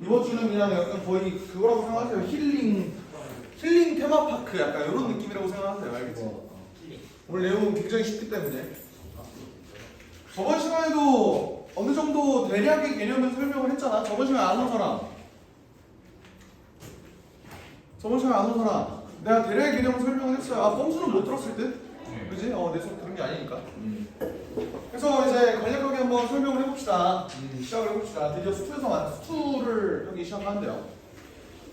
이번 주는 그냥 약간 거의 그거라고 생각하세요. 힐링 테마파크 약간 이런 느낌이라고 생각하세요. 알겠지? 오늘 내용 굉장히 쉽기 때문에 저번 시간에도 어느 정도 대략의 개념을 설명을 했잖아. 저번 시간에 안 온 사람 내가 대략의 개념을 설명을 했어요. 아 꼼수는 못 들었을 듯? 그지? 내 수업 들은 게 아니니까. 그래서 이제 간략하게 한번 설명을 해봅시다. 시작을 해봅시다. 드디어 수투를 여기 시작하는데요.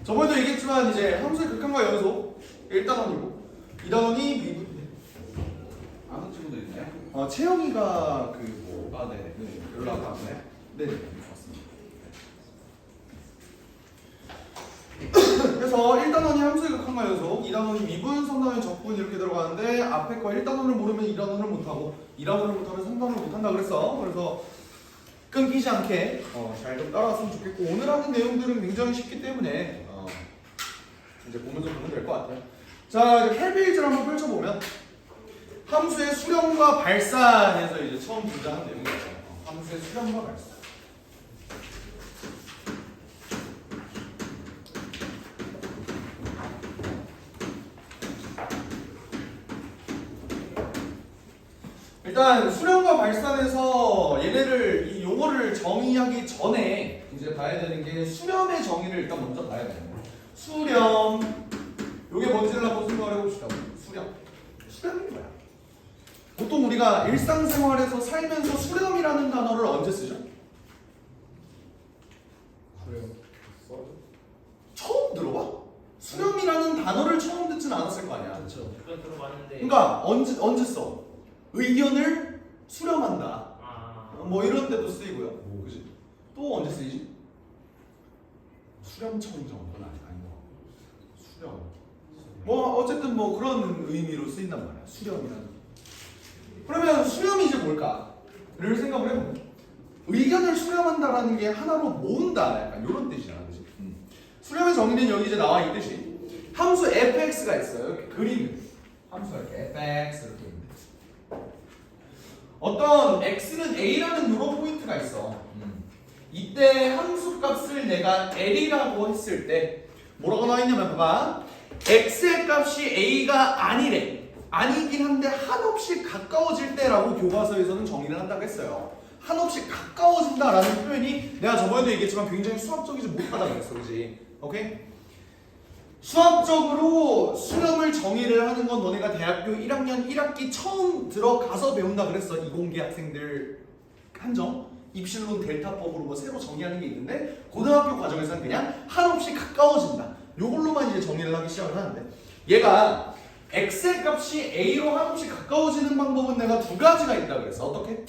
저번에도 얘기했지만 이제 함수의 극한과 연속 1단원이고 2단원이 아는 친구들 있나요? 채영이가 아, 네. 연락 왔네. 네, 좋습니다. 그래서 1단원이 함수의 극한과 연속, 2단원이 미분, 3단원이 적분 이렇게 들어가는데 앞에 거 1단원을 모르면 2단원을 못하고 2단원을 못하면 3단원을 못한다 그랬어. 그래서 끊기지 않게 잘 좀 따라왔으면 좋겠고 오늘 하는 내용들은 굉장히 쉽기 때문에 이제 보면서 보면 될 것 같아요. 자, 이제 8페이지를 한번 펼쳐보면 함수의 수렴과 발산에서 이제 처음 등장하는 내용이죠. 함수의 수렴과 발산. 일단 수렴과 발산에서 얘네를 이 용어를 정의하기 전에 이제 봐야 되는 게 수렴의 정의를 일단 먼저 봐야 돼요. 수렴 요게 뭔지를 한번 생각을 해봅시다. 수렴이 뭐야? 보통 우리가 일상생활에서 살면서 수렴이라는 단어를 언제 쓰죠? 처음 들어봐? 수렴이라는 단어를 처음 듣진 않았을 거 아니야. 그렇죠. 그건 들어봤는데. 그러니까 언제 써? 의견을 수렴한다. 뭐 이런 데도 쓰이고요. 그지? 또 언제 쓰이지? 수렴청정 그건 아닌 거. 수렴. 뭐 어쨌든 뭐 그런 의미로 쓰인단 말이야. 수렴이라는. 그러면 수렴이 이제 뭘까?를 생각을 해보면 의견을 수렴한다라는 게 하나로 모은다. 약간 이런 뜻이잖아, 그지? 수렴의 정의는 여기 이제 나와 있듯이 함수 fx가 있어요. 이렇게 그림. 함수가 이렇게 fx 이렇게 있는데 어떤 x는 a라는 이런 포인트가 있어. 이때 함수 값을 내가 l이라고 했을 때 뭐라고 나와 있냐면 봐봐. x의 값이 a가 아니래. 아니긴 한데 한없이 가까워질 때라고 교과서에서는 정의를 한다고 했어요. 한없이 가까워진다라는 표현이 내가 저번에도 얘기했지만 굉장히 수학적이지 못하다 그랬어. 그지? 오케이? 수학적으로 수렴을 정의를 하는 건 너네가 대학교 1학년 1학기 처음 들어가서 배운다 그랬어. 이공계 학생들 한정 입실론 델타법으로 뭐 새로 정의하는 게 있는데 고등학교 과정에서는 그냥 한없이 가까워진다. 요걸로만 이제 정의를 하기 시작을 하는데 얘가 x의 값이 a로 한없이 가까워지는 방법은 내가 두 가지가 있다 그랬어. 어떻게?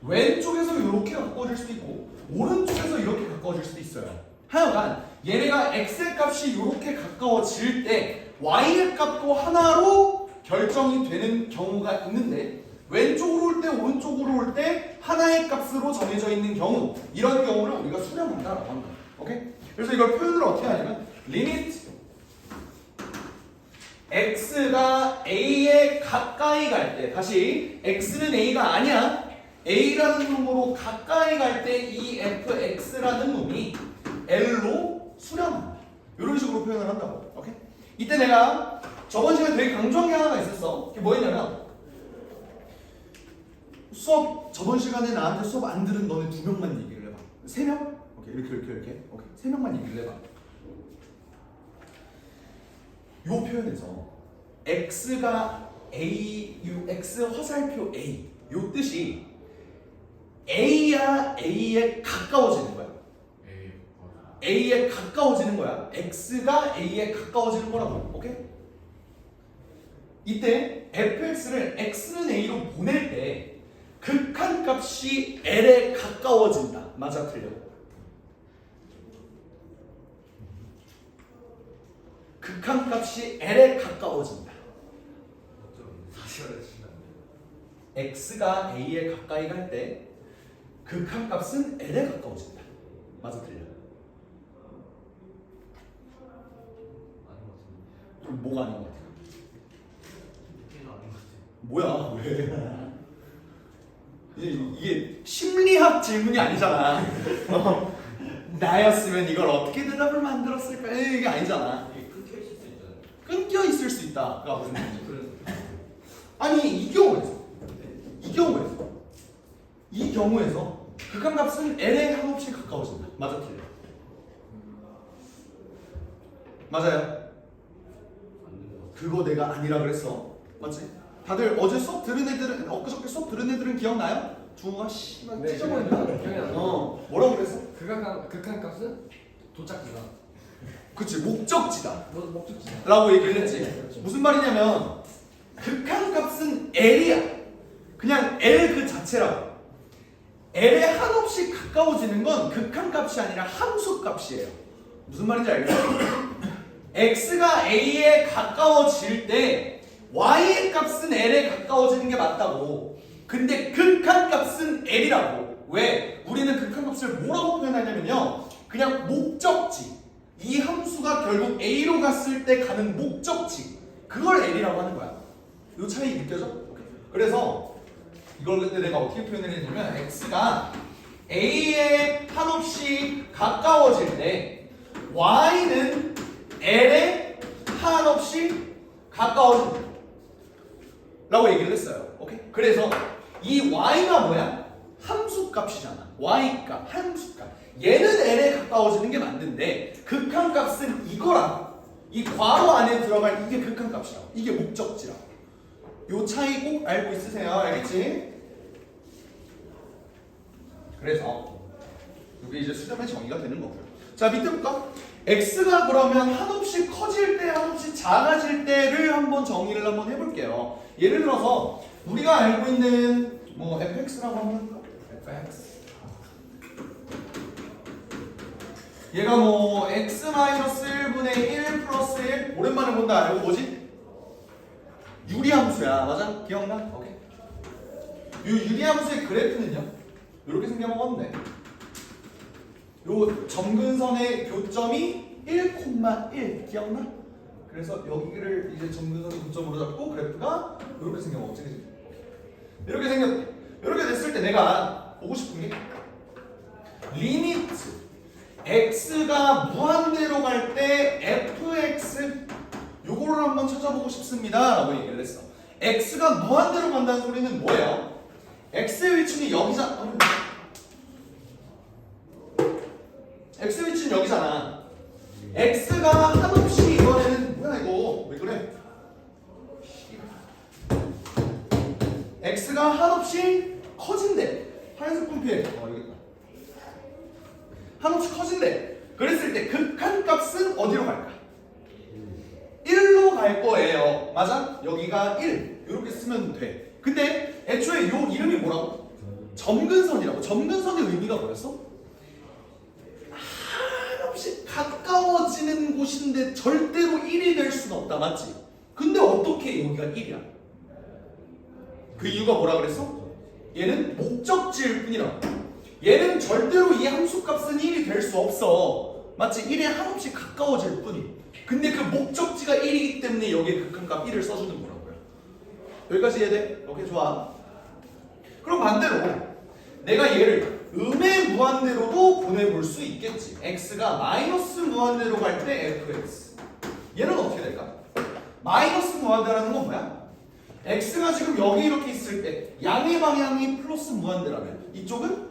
왼쪽에서 이렇게 가까워질 수도 있고 오른쪽에서 이렇게 가까워질 수도 있어요. 하여간 얘네가 x의 값이 이렇게 가까워질 때 y의 값도 하나로 결정이 되는 경우가 있는데 왼쪽으로 올 때 오른쪽으로 올 때 하나의 값으로 정해져 있는 경우 이런 경우를 우리가 수렴한다라고 합니다. 오케이? 그래서 이걸 표현을 어떻게 하냐면 limit x가 a에 가까이 갈 때 다시 x는 a가 아니야. a라는 놈으로 가까이 갈 때 이 fx라는 놈이 l로 수렴한다. 이런 식으로 표현을 한다고. 오케이? 이때 내가 저번 시간에 되게 강조한 게 하나가 있었어. 그게 뭐였냐면 수업 저번 시간에 나한테 수업 안 들은 너네 2명만 얘기를 해봐. 3명? 오케이 이렇게 오케이 3명만 얘기를 해봐. 요 표현에서 x가 a, x 화살표 a 요 뜻이 a야 a에 가까워지는 거야. a에 가까워지는 거야. x가 a에 가까워지는 거라고. 오케이? 이때 fx를 x는 a로 보낼 때 극한값이 l에 가까워진다. 맞아 틀려? 극한값이 l에 가까워진다. x가 a에 가까이 갈 때 극한값은 l에 가까워진다. 맞아 틀려? 뭐가 아닌 것 같아? 뭐야? 왜? 이게 심리학 질문이 아니잖아. 나였으면 이걸 어떻게 대답을 만들었을까? 이게 아니잖아. 이게 끊겨 있을 수 있잖아요. 끊겨 있을 수 있다가 무슨 말이지? 그래서 아니 이 경우에서 극한값은 L에 한없이 가까워진다. 맞아 틀려? 맞아요. 안 되는 거. 그거 내가 아니라 그랬어. 맞지? 다들 어제 수업 들은 애들은 엊그저께 수업 들은 애들은 기억나요? 중우가 씨발 네, 찢어버린다. 기억이 안 나. 뭐라고 그랬어? 극한값은 도착지다. 그치 목적지다 목적지다. 라고 얘기를 했지. 그렇죠. 무슨 말이냐면 극한값은 L이야. 그냥 L 그 자체라고. L에 한없이 가까워지는 건 극한값이 아니라 함수값이에요. 무슨 말인지 알겠어? X가 A에 가까워질 때 Y의 값은 L에 가까워지는 게 맞다고. 근데 극한값은 L이라고. 왜? 우리는 극한값을 뭐라고 표현하냐면요, 그냥 목적지, 이 함수가 결국 A로 갔을 때 가는 목적지, 그걸 L이라고 하는 거야. 이 차이 느껴져? 그래서 이걸 그때 내가 어떻게 표현을 했냐면, X가 A에 한없이 가까워질 때 Y는 L에 한없이 가까워진다 라고 얘기를 했어요. 오케이? 그래서 이 Y가 뭐야? 함수값이잖아. Y값, 함수값. 얘는 L에 가까워지는 게 맞는데 극한값은 이거라. 이 괄호 안에 들어갈 이게 극한값이라고. 이게 목적지라고. 요 차이 꼭 알고 있으세요. 알겠지? 그래서 이게 이제 수렴의 정의가 되는 거고요. 자, 밑에 볼까? X가 그러면 한없이 커질 때, 한없이 작아질 때를 한번 정의를 한번 해볼게요. 예를 들어서 우리가 알고 있는 뭐 fx라고 한번 할까? fx. 얘가 뭐 x-1분의 1 플러스 1 오랜만에 본다. 이거 뭐지? 유리함수야. 맞아? 기억나? 오케이. 이 유리함수의 그래프는요, 이렇게 생겨먹었네. 요 점근선의 교점이 1,1 기억나? 그래서 여기를 이제 점근선의 교점으로 잡고 그래프가 이렇게 생겨먹었지. 그치? 이렇게 생겼대. 이렇게 됐을 때 내가 보고 싶은 게 리미트 x가 무한대로 갈 때 fx 요거를 한번 찾아보고 싶습니다 라고 얘기를 했어. x가 무한대로 간다는 소리는 뭐예요? x의 위치는 여기잖아. x의 위치는 여기잖아. x가 한없이 이번에는 뭐야 이거 왜 그래? x가 한없이 커진대. 하얀색 분필. 이거다. 한없이 커진대. 그랬을 때 극한값은 어디로 갈까? 1로 갈 거예요. 맞아? 여기가 1. 이렇게 쓰면 돼. 근데 애초에 요 이름이 뭐라고? 점근선이라고. 점근선의 의미가 뭐였어? 한없이 가까워지는 곳인데 절대로 1이 될 수는 없다. 맞지? 근데 어떻게 여기가 1이야? 그 이유가 뭐라 그랬어? 얘는 목적지일 뿐이라고. 얘는 절대로 이 함수값은 1이 될 수 없어. 마치 1에 한없이 가까워질 뿐이. 근데 그 목적지가 1이기 때문에 여기에 극한값 1을 써주는 거라고요. 여기까지 이해돼? 오케이, 좋아. 그럼 반대로 내가 얘를 음의 무한대로도 보내볼 수 있겠지. x가 마이너스 무한대로 갈 때 fx. 얘는 어떻게 될까? 마이너스 무한대라는 건 뭐야? x가 지금 여기 이렇게 있을 때 양의 방향이 플러스 무한대라면 이쪽은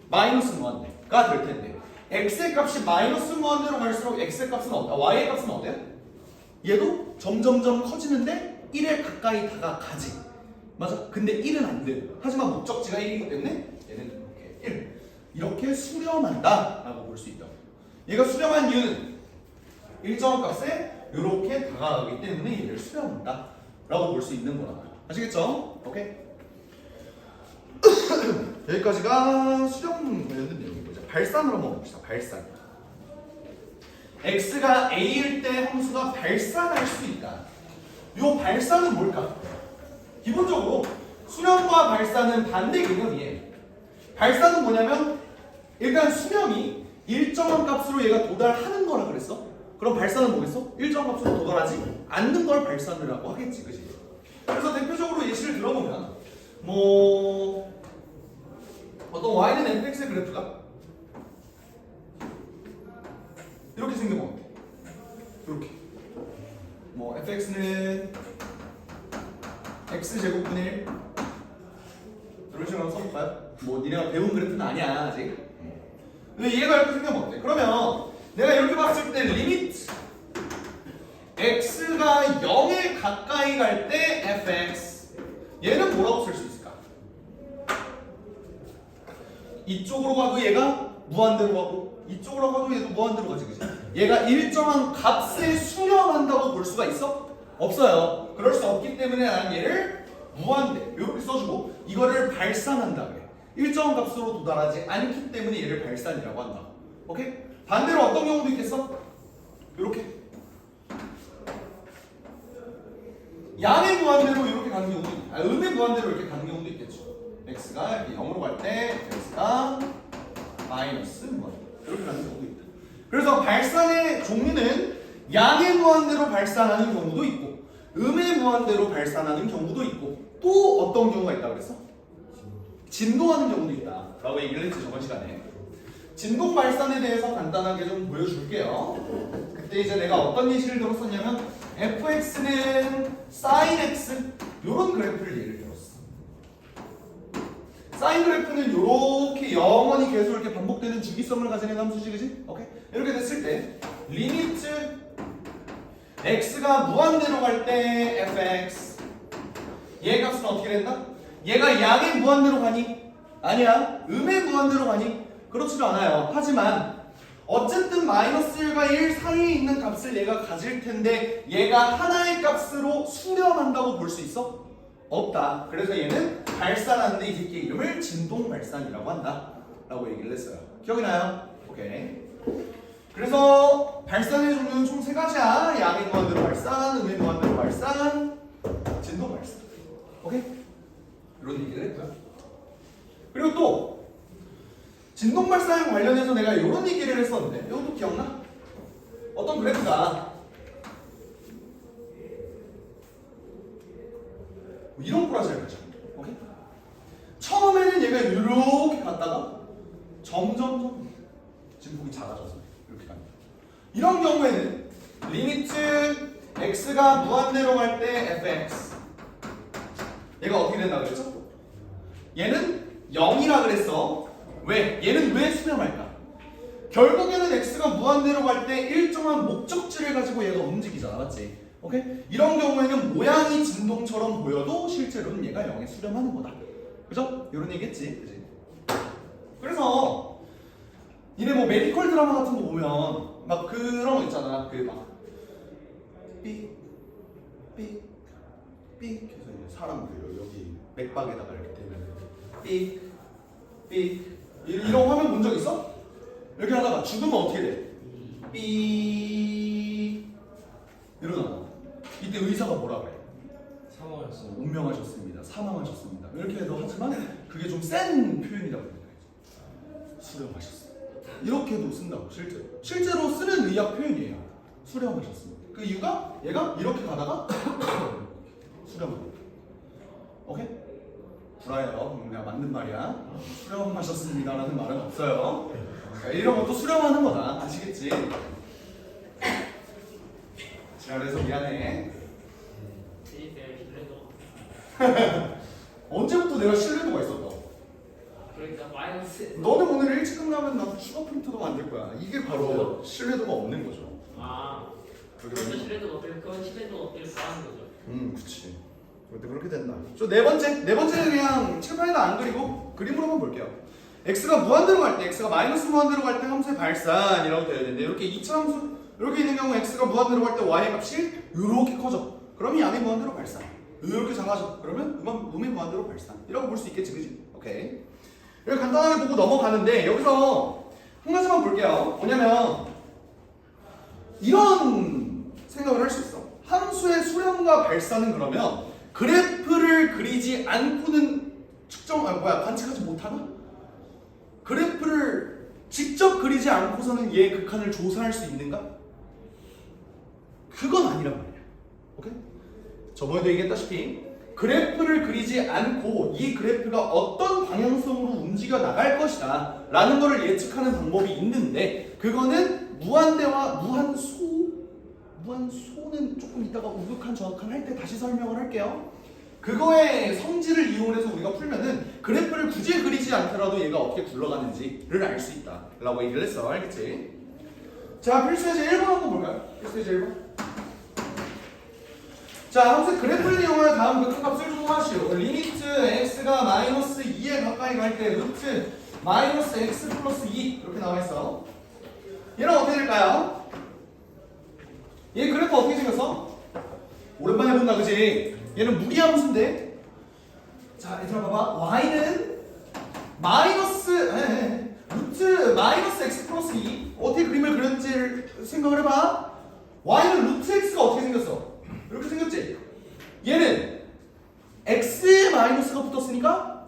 마이너스 무한대가 될 텐데, x의 값이 마이너스 무한대로 갈수록 x의 값은 y의 값은 어때요? 얘도 점점점 커지는데 1에 가까이 다가가지. 맞아? 근데 1은 안 돼. 하지만 목적지가 1이기 때문에 얘는 이렇게 수렴한다 라고 볼 수 있다. 얘가 수렴한 이유는 일정한 값에 이렇게 다가가기 때문에 얘를 수렴한다 라고 볼 수 있는 거라. 아시겠죠? 오케이? 여기까지가 수렴 관련된 내용이고, 이제 발산으로 한번 봅시다. 발산. x가 a일 때 함수가 발산할 수 있다. 이 발산은 뭘까? 기본적으로 수렴과 발산은 반대 개념이에요. 발산은 뭐냐면 일단 수렴이 일정한 값으로 얘가 도달하는 거라 그랬어. 그럼 발산은 뭐겠어? 일정한 값으로 도달하지 않는 걸 발산이라고 하겠지, 그치? 그래서 대표적으로 예시를 들어보면 뭐 어떤 y는 fx의 그래프가 이렇게 생기면 어때? 이렇게 뭐 fx는 x제곱분의 1 이런 식으로 한번 써볼까요? 뭐 니네가 배운 그래프는 아니야 아직. 얘가 이렇게 생기면 어때? 그러면 내가 이렇게 봤을 때 리미트 x가 0에 가까이 갈 때 fx 얘는 뭐라고 쓸 수 있을까? 이쪽으로 가도 얘가 무한대로 가고 이쪽으로 가도 얘도 무한대로 가지 그치? 얘가 일정한 값에 수렴한다고 볼 수가 있어? 없어요. 그럴 수 없기 때문에 나는 얘를 무한대 이렇게 써주고 이거를 발산한다 그래. 일정한 값으로 도달하지 않기 때문에 얘를 발산이라고 한다. 오케이? 반대로 어떤 경우도 있겠어? 이렇게 양의 무한대로 이렇게 가는 경우도 있고 음의 무한대로 이렇게 가는 경우도 있겠죠. x가 이렇게 0으로 갈 때 x가 마이너스 무한대로 이렇게 가는 경우도 있다. 그래서 발산의 종류는 양의 무한대로 발산하는 경우도 있고 음의 무한대로 발산하는 경우도 있고 또 어떤 경우가 있다고 그랬어? 진동하는 경우도 있다 라고 얘기를 했지 저번 시간에. 진동 발산에 대해서 간단하게 좀 보여줄게요. 그때 이제 내가 어떤 예시를 들었었냐면 fx는 sin x 이런 그래프를 예를 들었어. 사인 그래프는 이렇게 영원히 계속 이렇게 반복되는 주기성을 가진 함수지 그지? 오케이? 이렇게 됐을 때 리미트 x가 무한대로 갈 때 fx 얘 값은 어떻게 된다? 얘가 양의 무한대로 가니? 아니야. 음의 무한대로 가니? 그렇지도 않아요. 하지만 어쨌든 마이너스 1과 1 사이에 있는 값을 얘가 가질 텐데 얘가 하나의 값으로 수렴한다고 볼 수 있어? 없다. 그래서 얘는 발산하는데 이 새끼 이름을 진동 발산이라고 한다 라고 얘기를 했어요. 기억이 나요? 오케이. 그래서 발산의 종류는 총 3가지야. 양의 무한대로 발산, 음의 무한대로 발산, 진동 발산. 오케이? 이런 얘기를 했고요. 그리고 또 진동 발산 관련해서 내가 이런 얘기를 했었는데 이것도 기억나? 어떤 그래프가 이런 꼬라지를 가죠. 오케이? 처음에는 얘가 이렇게 갔다가 점점 진폭이 작아져서 이렇게 갑니다. 이런 경우에는 리미트 x가 무한대로 갈 때 fx 얘가 어떻게 된다 그랬죠? 얘는 0이라 그랬어. 왜? 얘는 왜 수렴할까? 결국에는 x가 무한대로 갈 때 일정한 목적지를 가지고 얘가 움직이잖아, 맞지? 오케이? 이런 경우에는 모양이 진동처럼 보여도 실제로는 얘가 0에 수렴하는 거다. 그죠? 이런 얘기했지, 그지? 그래서 니네 뭐 메디컬 드라마 같은 거 보면 막 그런 거 있잖아. 그 막 삑, 삑, 삑 해서 이제 사람들 여기 맥박에다가 이렇게 대면 삑, 삑 이런 화면 본 적 있어? 이렇게 하다가 죽으면 어떻게 돼? 삐 이러잖아. 이때 의사가 뭐라 그래? 사망했어. 운명하셨습니다. 사망하셨습니다. 이렇게 해도 하지만 그게 좀 센 표현이라고 생각해요. 수령하셨습니다. 이렇게도 쓴다고 실제로. 실제로 쓰는 의학 표현이에요. 수령하셨습니다. 그 이유가 얘가 이렇게 가다가 수령합니다. 오케이? 불화해요. 내가 맞는 말이야. 수령하셨습니다라는 말은 없어요. 이런 것도 수령하는 거다. 아시겠지? 지랄해서 미안해. 언제부터 내가 신뢰도가 있었다고? 그러니까 마이너스. 너는 오늘 일찍 끝나면 나도 추가 프린터도 만들 거야. 이게 바로 신뢰도가 없는 거죠. 아, 그래서 신뢰도가 없대요. 그건 신뢰도가 없기를 바라는 거죠. 그치. 근데 그렇게 된다. 저 네 번째는 그냥 칠판에다 안 그리고 그림으로만 볼게요. x가 무한대로 갈 때, x가 마이너스 무한대로 갈 때 함수의 발산이라고 되어야 되는데 이렇게 2차 함수 이렇게 있는 경우 x가 무한대로 갈 때 y의 값이 이렇게 커져. 그러면 양의 무한대로 발산. 이렇게 작아져. 그러면 음의 무한대로 발산. 이라고 볼 수 있겠지, 그지? 오케이. 이렇게 간단하게 보고 넘어가는데 여기서 한 가지만 볼게요. 뭐냐면 이런 생각을 할 수 있어. 함수의 수렴과 발산은 그러면 그래프를 그리지 않고는 관측하지 못하나? 그래프를 직접 그리지 않고서는 얘의 극한을 조사할 수 있는가? 그건 아니란 말이야. 오케이? 저번에도 얘기했다시피 그래프를 그리지 않고 이 그래프가 어떤 방향성으로 움직여 나갈 것이다 라는 거를 예측하는 방법이 있는데 그거는 무한대와 무한소는 조금 이따가 우극한 저극한 할 때 다시 설명을 할게요. 그거의 성질을 이용해서 우리가 풀면은 그래프를 굳이 그리지 않더라도 얘가 어떻게 굴러가는지를 알 수 있다 라고 얘기를 했어. 알겠지? 자, 필수예제 1번 한번 볼까요? 필수예제 1번. 자, 함수 그래프를 이용하여 다음 극한값을 조정하시오. 리미트 x가 마이너스 2에 가까이 갈 때 루트 마이너스 x 플러스 2 이렇게 나와 있어. 얘는 어떻게 될까요? 얘 그래프 어떻게 생겼어? 오랜만에 본다, 그지? 얘는 무리함수인데. 자, 얘들아 봐봐. y는 루트 마이너스 x 플러스 2 어떻게 그림을 그렸는지 생각을 해봐. y는 루트 x가 어떻게 생겼어? 이렇게 생겼지? 얘는 x에 마이너스가 붙었으니까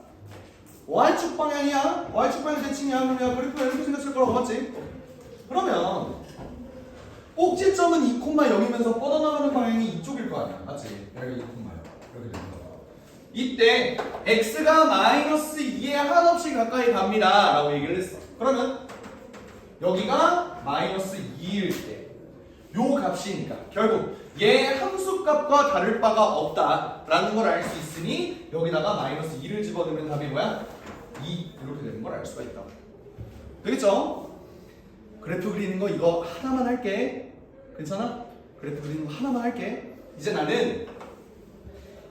y축 방향이야. y축 방향 대칭이야. 그러면 그래프가 이렇게 생겼을 거라고 맞지? 그러면 꼭지점은 2,0이면서 뻗어나가는 방향이 이쪽일 거 아니야. 맞지? 여기 2,0요. 여기 되는 거. 이때 x가 마이너스 2에 한없이 가까이 갑니다 라고 얘기를 했어. 그러면 여기가 마이너스 2일 때 요 값이니까 결국 얘 함수값과 다를 바가 없다라는 걸 알 수 있으니 여기다가 마이너스 2를 집어넣으면 답이 뭐야? 2 이렇게 되는 걸 알 수가 있다. 되겠죠? 그래프 그리는 거 이거 하나만 할게. 괜찮아? 그래프 그리는 거 하나만 할게. 이제 나는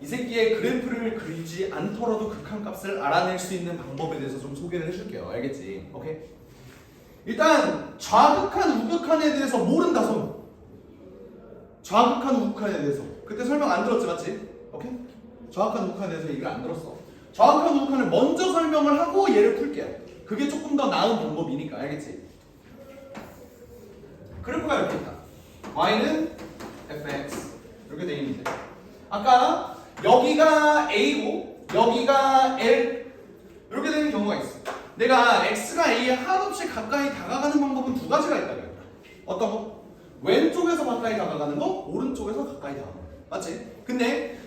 이 새끼의 그래프를 그리지 않더라도 극한값을 알아낼 수 있는 방법에 대해서 좀 소개를 해줄게요. 알겠지? 오케이? 일단 좌극한 우극한에 대해서 모른다 손. 좌극한 우극한에 대해서 그때 설명 안 들었지 맞지? 오케이? 좌극한 우극한에 대해서 얘기를 안 들었어. 좌극한 우극한을 먼저 설명을 하고 얘를 풀게요. 그게 조금 더 나은 방법이니까. 알겠지? 그래프가 이렇게 있다. y는 fx 이렇게 돼 있는데 아까 여기가 a고 여기가 l 이렇게 되는 경우가 있어. 내가 x가 a에 한없이 가까이 다가가는 방법은 두 가지가 있다고 했다. 어떤 거? 왼쪽에서 가까이 다가가는 거, 오른쪽에서 가까이 다가가는 거. 맞지? 근데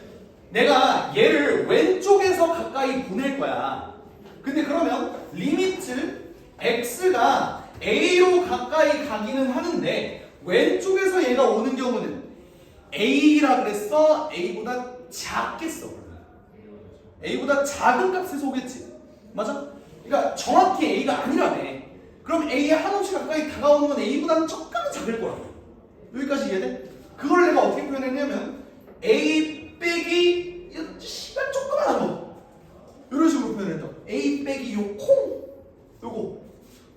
내가 얘를 왼쪽에서 가까이 보낼 거야. 근데 그러면 리미트 x가 a로 가까이 가기는 하는데 왼쪽에서 얘가 오는 경우는 a라 그랬어? a보다 작겠어. a보다 작은 값에서 오겠지. 맞아? 그러니까 정확히 a가 아니라네. 그럼 a에 한없이 가까이 다가오는 건 a보다는 조금은 작을 거라고. 여기까지 이해돼? 그걸 내가 어떻게 표현했냐면 a 빼기 시간 조그만한 거 이런 식으로 표현했다. a 빼기 요 콩 요거.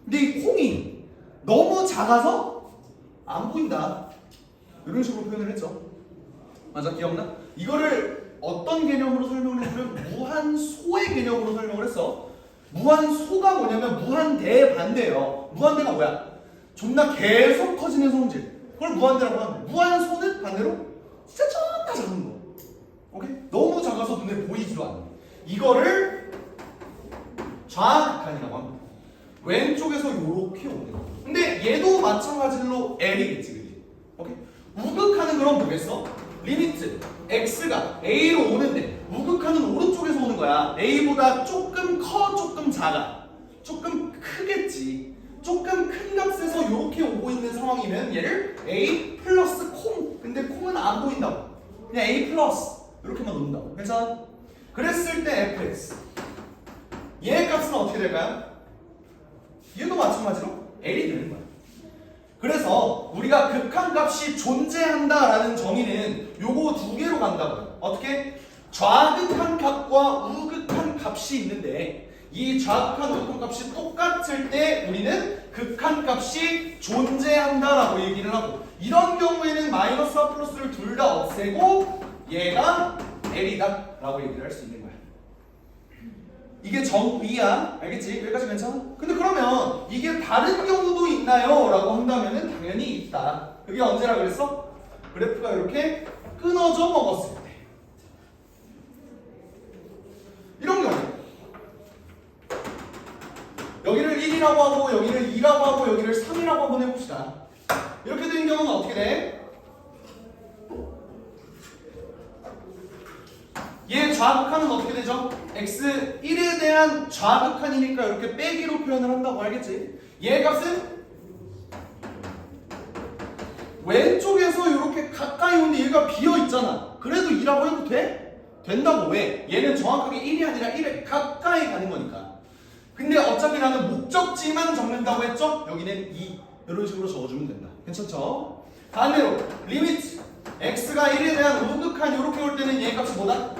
근데 이 콩이 너무 작아서 안 보인다. 이런 식으로 표현을 했죠. 맞아? 기억나? 이거를 어떤 개념으로 설명을 했냐면 무한소의 개념으로 설명을 했어. 무한소가 뭐냐면 무한대 반대예요. 무한대가 뭐야? 존나 계속 커지는 성질. 그걸 무한대라고 하면 무한소는 반대로 진짜 존나 작은 거. 오케이? 너무 작아서 눈에 보이지도 않는 거. 이거를 좌극한이라고 합니다. 왼쪽에서 요렇게 오는 거. 근데 얘도 마찬가지로 L이겠지, 그지? 오케이? 우극한은 그럼 뭐겠어? 리미트 x가 a로 오는데 우극한은 오른쪽에서 오는 거야. a보다 조금 커, 조금 작아. 조금 크겠지. 조금 큰 값에서 이렇게 오고 있는 상황이면 얘를 a 플러스 콩. 근데 콩은 안 보인다고. 그냥 a 플러스 이렇게만 놓는다고. 괜찮아? 그랬을 때 fx 얘 값은 어떻게 될까요? 얘도 마찬가지로 L이 되는 거야. 그래서 우리가 극한값이 존재한다라는 정의는 요거 두 개로 간다고요. 어떻게? 좌극한 값과 우극한 값이 있는데 이 좌극한 우극한 값이 똑같을 때 우리는 극한값이 존재한다라고 얘기를 하고, 이런 경우에는 마이너스와 플러스를 둘 다 없애고 얘가 L이다 라고 얘기를 할 수 있는 거야. 이게 정의야. 알겠지? 여기까지 괜찮아? 근데 그러면 이게 다른 경우도 있나요? 라고 한다면 당연히 있다. 그게 언제라 그랬어? 그래프가 이렇게 끊어져 먹었을 때. 이런 경우 여기를 1이라고 하고 여기를 2라고 하고 여기를 3이라고 한번 해봅시다. 이렇게 된 경우는 어떻게 돼? 얘 좌극한은 어떻게 되죠? x 1에 대한 좌극한이니까 이렇게 빼기로 표현을 한다고. 알겠지? 얘 값은 왼쪽에서 이렇게 가까이 오는데 얘가 비어있잖아. 그래도 2라고 해도 돼? 된다고. 왜? 얘는 정확하게 1이 아니라 1에 가까이 가는 거니까. 근데 어차피 나는 목적지만 적는다고 했죠? 여기는 2 이런 식으로 적어주면 된다. 괜찮죠? 반대로 리미트 x가 1에 대한 우극한 이렇게 올 때는 얘 값이 뭐다?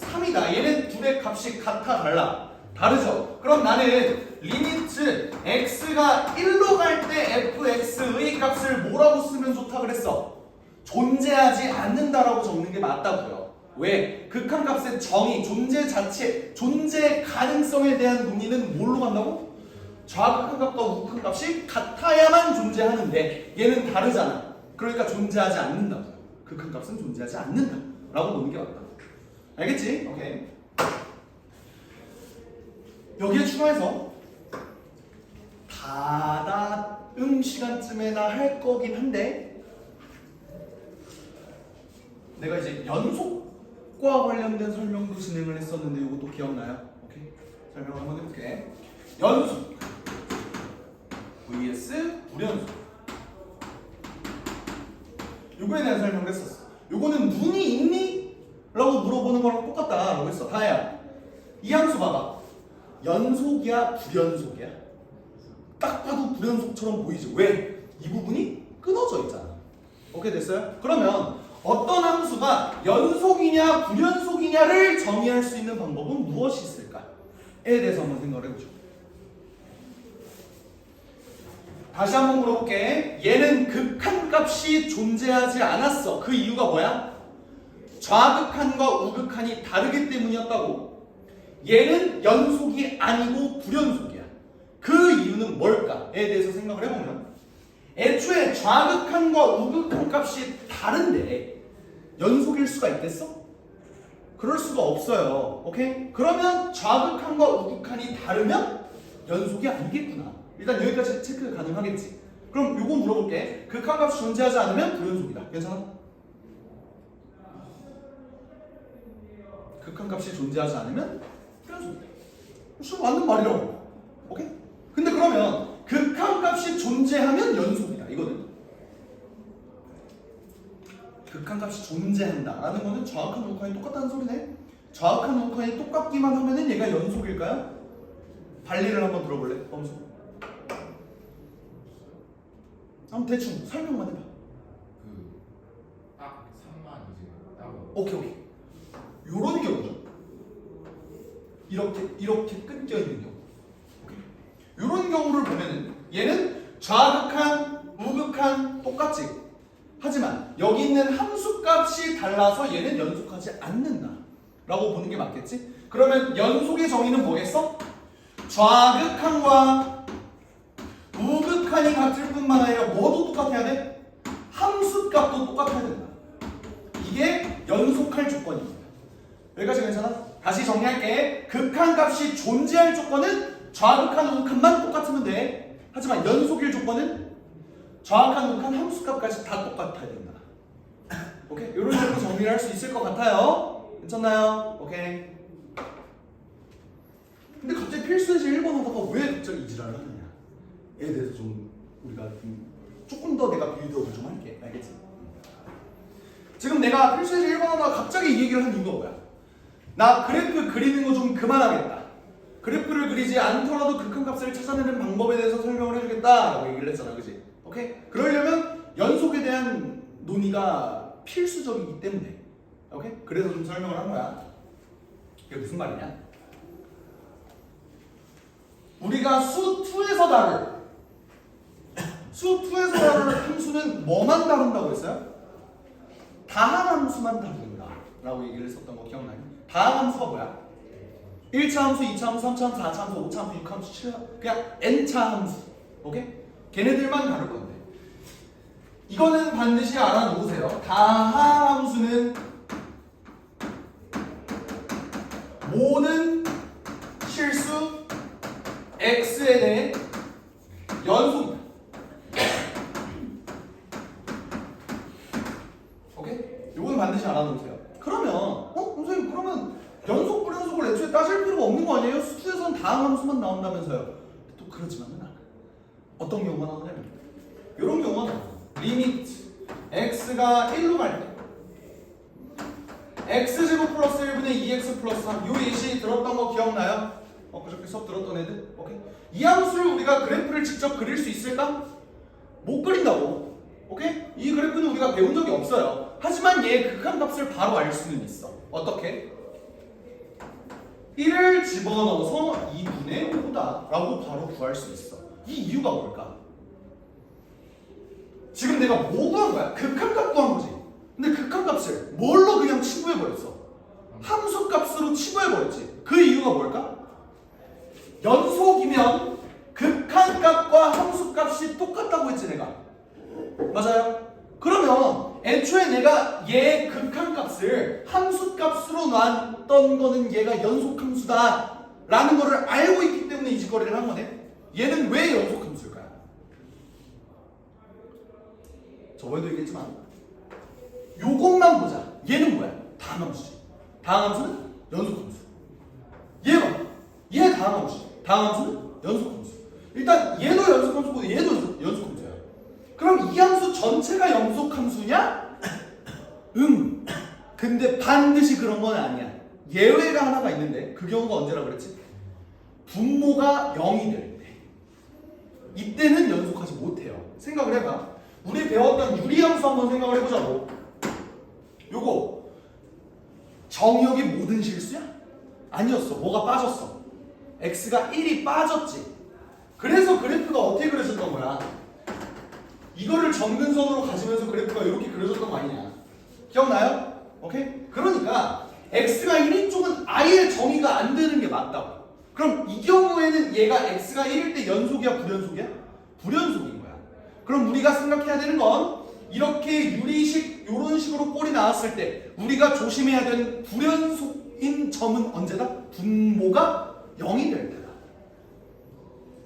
3이다. 얘는 둘의 값이 같아 달라? 다르죠? 그럼 나는 리미트 x가 1로 갈 때 fx의 값을 뭐라고 쓰면 좋다 그랬어? 존재하지 않는다라고 적는 게 맞다고요. 왜? 극한값의 정의, 존재 자체, 존재 가능성에 대한 논리는 뭘로 간다고? 좌극한값과 우극한값이 같아야만 존재하는데 얘는 다르잖아. 그러니까 존재하지 않는다고요. 극한값은 존재하지 않는다라고 보는 게 맞다. 알겠지? 오케이. 여기에 추가해서 다다음 시간쯤에나 할 거긴 한데 내가 이제 연속과 관련된 설명도 진행을 했었는데 이것도 기억나요? 오케이. 설명 한번 해볼게. 연속 vs 불연속. 요거에 대한 설명을 했었어. 요거는 눈이 있니? 라고 물어보는 거랑 똑같다 라고 했어. 다야, 이 함수 봐봐. 연속이야 불연속이야? 딱 봐도 불연속처럼 보이죠. 왜? 이 부분이 끊어져 있잖아. 오케이 됐어요? 그러면 어떤 함수가 연속이냐 불연속이냐를 정의할 수 있는 방법은 무엇이 있을까에 대해서 한번 생각을 해보죠. 다시 한번 물어볼게. 얘는 극한값이 존재하지 않았어. 그 이유가 뭐야? 좌극한과 우극한이 다르기 때문이었다고. 얘는 연속이 아니고 불연속이야. 그 이유는 뭘까에 대해서 생각을 해보면 애초에 좌극한과 우극한 값이 다른데 연속일 수가 있겠어? 그럴 수가 없어요. 오케이? 그러면 좌극한과 우극한이 다르면 연속이 아니겠구나. 일단 여기까지 체크 가능하겠지. 그럼 요거 물어볼게. 극한값이 존재하지 않으면 불연속이다. 괜찮아? 극한값이 존재하지 않으면 불연속이다. 무슨 맞는 말이라고. 오케이? 근데 그러면 극한값이 존재하면 연속이다. 이거는 극한값이 존재한다라는 거는 좌극한 우극한이 똑같다는 소리네. 좌극한 우극한이 똑같기만 하면은 얘가 연속일까요? 발리를 한번 들어볼래? 범수. 한번 대충 설명만 해봐. 딱 3만 이제 따로. 오케이. 요런 경우죠. 이렇게 끊겨 있는 경우. 오케이. 요런 경우를 보면은 얘는 좌극한, 우극한 똑같지. 하지만 여기 있는 함수값이 달라서 얘는 연속하지 않는다 라고 보는 게 맞겠지? 그러면 연속의 정의는 뭐겠어? 좌극한과 우극한이 같을 뿐만 아니라 뭐도 똑같아야 돼? 함수값도 똑같아야 된다. 이게 연속할 조건입니다. 여기까지 괜찮아? 다시 정리할게. 극한값이 존재할 조건은 좌극한, 우극한만 똑같으면 돼. 하지만 연속일 조건은 좌극한, 우극한 함수값까지 다 똑같아야 된다. 오케이? 이런 식으로 정리를 할 수 있을 것 같아요. 괜찮나요? 오케이. 근데 갑자기 필수에서 1번 하다가 왜 갑자기 이 지랄을 하느냐에 대해서 좀 우리가 조금 더 내가 빌드업을 좀 할게. 알겠지? 지금 내가 필수에서 1번 하다가 갑자기 이 얘기를 한 이유가 뭐야? 나 그래프 그리는 거 좀 그만하겠다. 그래프를 그리지 않더라도 극한값을 찾아내는 방법에 대해서 설명을 해주겠다 라고 얘기를 했잖아. 그치? 오케이? 그러려면 연속에 대한 논의가 필수적이기 때문에. 오케이? 그래서 좀 설명을 한 거야. 이게 무슨 말이냐? 우리가 수2에서 다룰 수2에서 다룰 함수는 뭐만 다룬다고 했어요? 다항 함수만 다룬다 라고 얘기를 했었던 거 기억나요? 다항 함수가 뭐야? 1차 함수, 2차 함수, 3차 함수, 4차 함수, 5차 함수, 6차 함수, 7차 함수 그냥 n차 함수. 오케이? 걔네들만 다룰 건데 이거는 반드시 알아놓으세요. 다항 함수는 모든 실수 x에 대해 연속이다. 오케이? 요건 반드시 알아놓으세요. 그러면 선생님 그러면 연속 불연속을 애초에 따질 필요가 없는 거 아니에요? 수에서는 다항 함수만 나온다면서요. 또 그렇지만은 않아. 어떤 경우가 나오냐면 이런 경우가 나와요. 리미트 x가 1로 갈 때 x제곱 플러스 1분의 2x 플러스 3 요 예시 들었던 거 기억나요? 그저께 수업 들었던 애들? 오케이. 이 함수를 우리가 그래프를 직접 그릴 수 있을까? 못 그린다고. 오케이? 이 그래프는 우리가 배운 적이 없어요. 하지만 얘의 극한값을 바로 알 수는 있어. 어떻게? 1을 집어넣어서 2분의 5다 라고 바로 구할 수 있어. 이 이유가 뭘까? 지금 내가 뭐 구한 거야? 극한값 구한 거지. 근데 극한값을 뭘로 그냥 치부해버렸어? 함수값으로 치부해버렸지. 그 이유가 뭘까? 연속이면 극한값과 함수값이 똑같다고 했지 내가. 맞아요? 그러면 애초에 내가 얘 극한값을 함수값으로 놨던 거는 얘가 연속함수다 라는 거를 알고 있기 때문에 이 짓거리를 한 거네. 얘는 왜 연속함수일까요? 저번에도 얘기했지만 요것만 보자. 얘는 뭐야? 다항함수지. 다항함수는 연속함수. 얘 다항함수지. 다항함수는 연속함수. 일단 얘도 연속함수고 얘도 연속함수야. 그럼 이 함수 전체가 연속함수냐? 근데 반드시 그런 건 아니야. 예외가 하나가 있는데 그 경우가 언제라 그랬지? 분모가 0이 될 때. 이때는 연속하지 못해요. 생각을 해봐. 우리 배웠던 유리함수 한번 생각을 해보자고. 요거 정의역이 모든 실수야? 아니었어. 뭐가 빠졌어? x가 1이 빠졌지. 그래서 그래프가 어떻게 그려졌던 거야? 이거를 점근선으로 가지면서 그래프가 이렇게 그려졌던 거 아니냐? 기억나요? 오케이? 그러니까 x가 1인 쪽은 아예 정의가 안 되는 게 맞다고. 그럼 이 경우에는 얘가 x가 1일 때 연속이야 불연속이야? 불연속인 거야. 그럼 우리가 생각해야 되는 건 이렇게 유리식 이런 식으로 꼴이 나왔을 때 우리가 조심해야 되는 불연속인 점은 언제다? 분모가 0이 될 때다.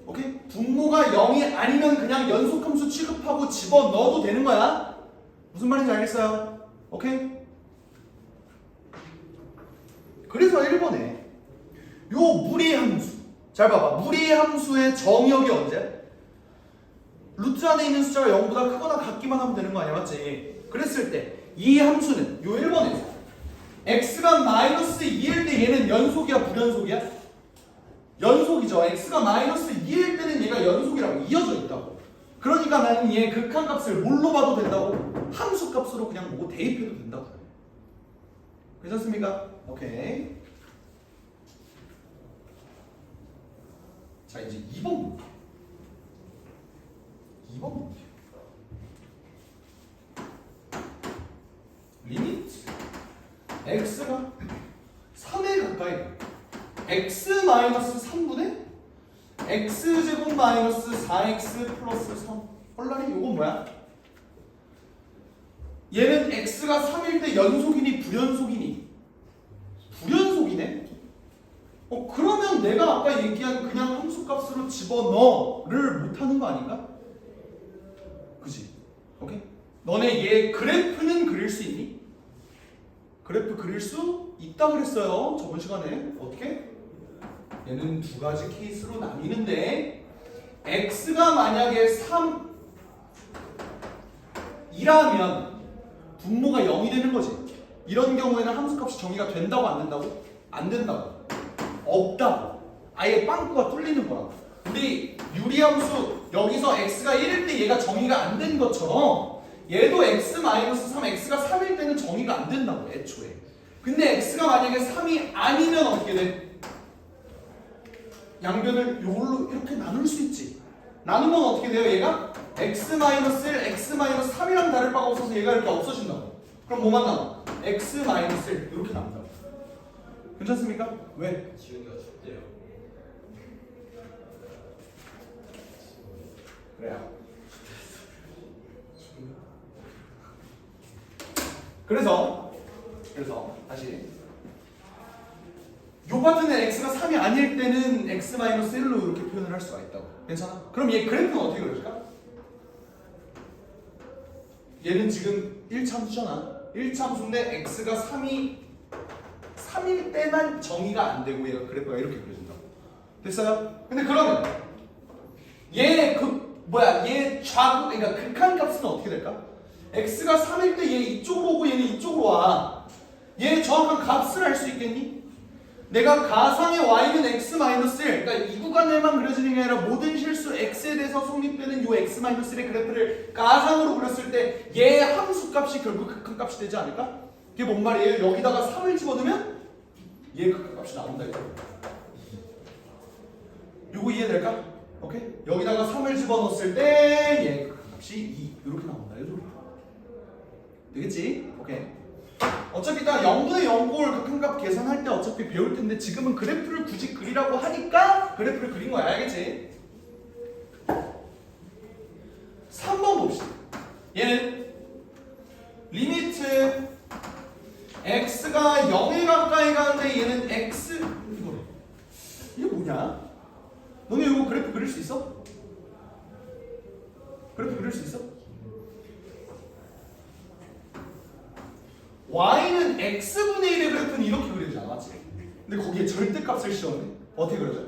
오케이? 분모가 0이 아니면 그냥 연속함수 취급하고 집어넣어도 되는 거야. 무슨 말인지 알겠어요? 오케이? 그래서 1번에 요 무리함수, 잘 봐봐. 무리함수의 정의역이 언제? 루트 안에 있는 숫자가 0보다 크거나 같기만 하면 되는 거 아니야, 맞지? 그랬을 때 이 함수는 요 1번에서 x가 마이너스 2일 때 얘는 연속이야 불연속이야? 연속이죠. x가 마이너스 2일 때는 얘가 연속이라고 이어져 있다고. 그러니까 나는 얘 극한값을 뭘로 봐도 된다고? 함수값으로 그냥 뭐 대입해도 된다고. 괜찮습니까? 오케이. 자, 이제 2번 문제. 2번 문제. 리미트 x가 3에 가까이 가. x-3분의 x제곱 마이너스 4x 플러스 3. 헐라리 요건 뭐야? 얘는 x가 3일 때 연속이니 불연속이니? 불연속이네? 그러면 내가 아까 얘기한 그냥 함수값으로 집어넣어를 못하는 거 아닌가? 그치? 오케이? 너네 얘 그래프는 그릴 수 있니? 그래프 그릴 수 있다 그랬어요 저번 시간에. 어떻게? 얘는 두 가지 케이스로 나뉘는데 x가 만약에 3이라면 분모가 0이 되는 거지. 이런 경우에는 함수값이 정의가 된다고 안 된다고? 안 된다고. 없다고. 아예 빵꾸가 뚫리는 거라고. 우리 유리함수 여기서 x가 1일 때 얘가 정의가 안 된 것처럼 얘도 x-3, x가 3일 때는 정의가 안 된다고 애초에. 근데 x가 만약에 3이 아니면 어떻게 돼? 양변을 이걸로 이렇게 나눌 수 있지. 나누면 어떻게 돼요? 얘가 x-1, x-3이랑 다를 바가 없어서 얘가 이렇게 없어진다고. 그럼 뭐만 남아? x-1 이렇게 남는다고. 괜찮습니까? 왜? 지훈이가 춥대요. 그래요. 그래서 다시 요 파트는 x가 3이 아닐 때는 x-1로 이렇게 표현을 할 수가 있다고. 괜찮아? 그럼 얘 그래프는 어떻게 그려질까? 얘는 지금 1참수잖아. 1참수인데 x가 3일 때만 정의가 안 되고 얘가 그래프가 이렇게 그려진다고. 됐어요? 근데 그러면 얘 좌 그러니까 극한값은 어떻게 될까? x가 3일 때 얘 이쪽으로 오고 얘는 이쪽으로 와. 얘 정확한 값을 알 수 있겠니? 내가 가상의 y는 x-1 그러니까 이 구간에만 그려지는 게 아니라 모든 실수 x에 대해서 성립되는 요 x-1의 그래프를 가상으로 그렸을 때 얘 함수값이 결국 극한값이 되지 않을까? 그게 뭔 말이에요? 여기다가 3을 집어넣으면 얘 극한값이 나온다 이거. 요거 이해될까? 오케이? 여기다가 3을 집어넣었을 때 얘 극한값이 2 이렇게 나온다 이거. 되겠지? 오케이. 어차피 이따 0분의 0골 극한값 계산할 때 어차피 배울 텐데 지금은 그래프를 굳이 그리라고 하니까 그래프를 그린 거야. 알겠지? 3번 봅시다. 얘는 리미트 x가 0에 가까이 가는데 얘는 x 이거래. 이게 뭐냐? 너네 이거 그래프 그릴 수 있어? 그래프 그릴 수 있어? y는 x분의 1의 그래프는 이렇게 그려지지 않았지? 근데 거기에 절대값을 씌웠네? 어떻게 그려져?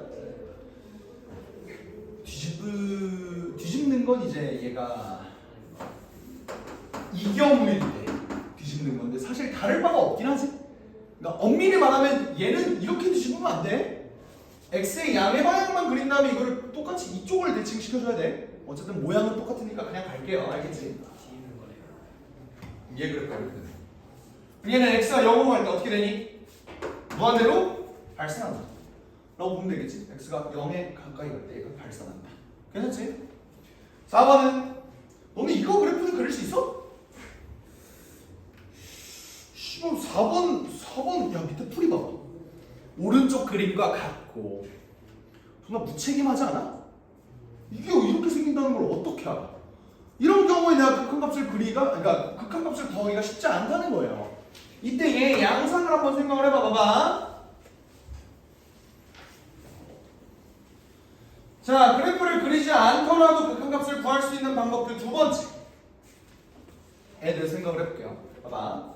뒤집는 건 이제 얘가 이 경우일 때 뒤집는 건데 사실 다를 바가 없긴 하지? 그러니까 엄밀히 말하면 얘는 이렇게 뒤집으면 안 돼. x의 양의 방향만 그린 다음에 이거를 똑같이 이쪽을 대칭시켜줘야 돼. 어쨌든 모양은 똑같으니까 그냥 갈게요. 알겠지? 뒤집는 거네요. 얘 그래프 이렇게 되네. 얘는 x가 0으로 갈 때 어떻게 되니? 무한대로 발산한다 라고 보면 되겠지? x가 0에 가까이 갈 때 얘가 발산한다. 괜찮지? 4번은 너네 이거 그래프는 그릴 수 있어? 4번 야 밑에 풀이 봐봐. 오른쪽 그림과 같고 존나 무책임하지 않아? 이게 이렇게 생긴다는 걸 어떻게 알아? 이런 경우에 내가 극한값을 그러니까 극한값을 구하기가 쉽지 않다는 거예요. 이때 얘 양상을 한번 생각을 해봐 봐봐. 자, 그래프를 그리지 않더라도 극한값을 구할 수 있는 방법 그 두 번째. 애들 생각을 해볼게요. 봐봐.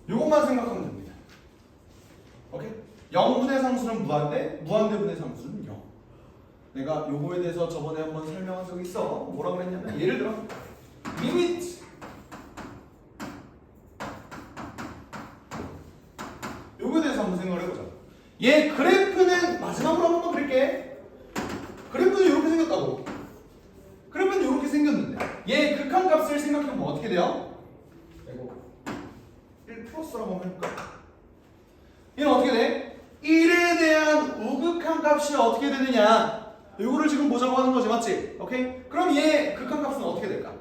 요것만 생각하면 됩니다. 오케이? 0분의 상수는 무한대, 무한대분의 상수는 0. 내가 요거에 대해서 저번에 한번 설명한 적 있어. 뭐라고 했냐면 예를 들어 리미트 요거에 대해서 한번 생각을 해보자. 얘 그래프는 마지막으로 한번 그릴게. 그래프는 이렇게 생겼다고. 그래프는 이렇게 생겼는데 얘 극한값을 생각해보면 어떻게 돼요? 이거 1 플러스라고 한번 해볼까? 얘는 어떻게 돼? 1에 대한 우극한 값이 어떻게 되느냐? 이거를 지금 보자고 하는 거지, 맞지? 오케이? 그럼 얘 극한값은 어떻게 될까?